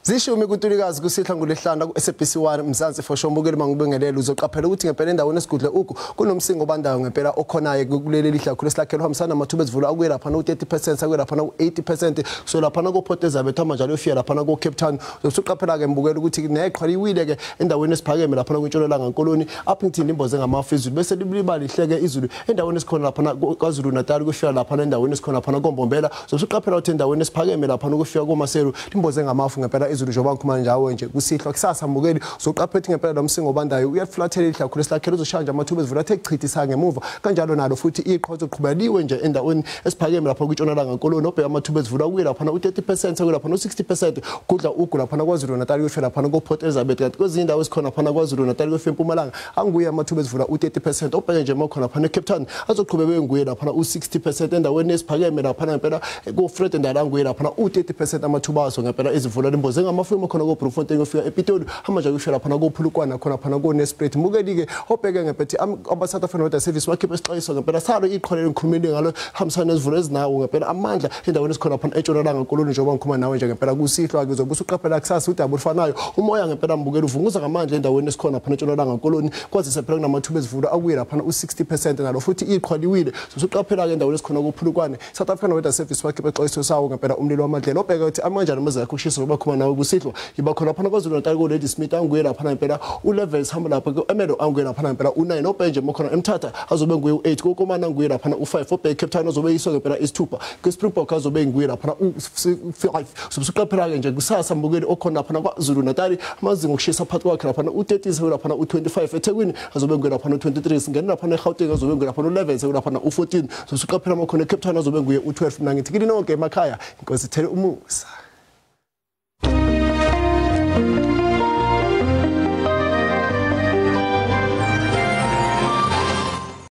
Zishumi kuntulikazi kusihla ngolehlanda ku SABC 1 Mzansi Foshomukeli mangibingelele uzoqaphela ukuthi ngempela endaweni esigudle uku kunomsingo obandayo ngempela okhonayo kuleli lihla khulu esilakhelo hambisana amathuba ezivula akuyelapha no 30% akuyelapha no 80% so lapha na ku Port Elizabeth amajalo ufika lapha na ku Cape Town uzoqaphela ke mbukela ukuthi neqhwaliwile ke endaweni esiphakeme lapha na kuntshonalanga nkoloni Appington imboze ngamafizulu bese libali ihleke izulu endaweni esikhona lapha na KwaZulu Natal kufika lapha na endaweni esikhona lapha na koMbombela uzoqaphela ukuthi endaweni esiphakeme lapha na kufika koMaseru imboze ngamafu ngempela izulu njoba ngikhuluma njawo nje kusihlo kusasa mbukeli uzoqaphethe ngempela lomsingo obandayo uyaflathela ihla khulu esilakhelo uzoshanja amathuba ezivula athechithisa ngemuva kanjalo nalo futhi iqhotho qhubeliwe nje endaweni esiphakeme lapha kwitshonalanga nkoloni obheka amathuba ezivula kuye lapha na u30% kuye lapha no 60% kudla ugu lapha na KwaZulu Natal kufika lapha na Port Elizabeth kanti kwezinye indawo esikhona lapha na KwaZulu Natal kufika eMpumalanga anguye amathuba ezivula u30% obheka nje makhona lapha na Cape Town azoqhubeka nguye lapha na u60% endaweni esiphakeme lapha ngempela ku Fred Ndala nguye lapha na u30% amathuba aso ngempela ezivula limboze ngamafumo khona ko Bloemfontein ufika ePitoli amanje kusho lapha na kophulukwana khona lapha na ko Nesprit mukeli ke obheke ngempela aba South African Water Service wakhipha isixwayiso ngempela salo iqhwelele ngikhulumile ngalo hambisana ezivula ezinawo ngempela amandla endaweni esikhona lapha eTshonalanga nkoloni njengoba ngikhuluma nawe nje ngempela kusihlo ake uzobusa uqaphela kusasa udaba olufanayo umoya ngempela mbukela uvunguza ngamandla endaweni esikhona lapha eTshonalanga nkoloni kwazise phela kunamathuba ezivula akuye lapha na u60% nalo futhi iqhwaliwile usuqaphela ke endaweni esikhona kophulukwane South African Water Service wakhipha isixwayiso sawo ngempela umlilo wamandlela obheka ukuthi amanje amaza yakho kushisa ngoba khuma nawe kusihlo yiba khona lapha KwaZulu Natal ko Lady Smith anguye lapha ngempela u-levels hamba lapha ku Emelo anguye lapha ngempela u9 obenje mokhona eMthatha azobe nguye u8 kokomana anguye lapha u5 obheka Cape Town azobe yiswa ngempela isithupha kwiSpringbok azobe nguye lapha u5 sobusuqaphela ke nje kusasa mbukeli okhona lapha KwaZulu Natal amazinga okushisa phakathi kwakhe lapha u30 lapha u25 eThekwini azobe nguye lapha u23 singena lapha eGauteng azobe nguye lapha u11 lapha u14 sobusuqaphela mokhona eCape Town azobe nguye u12 mina ngithi kini nonke emakhaya inkosi ithele umusa.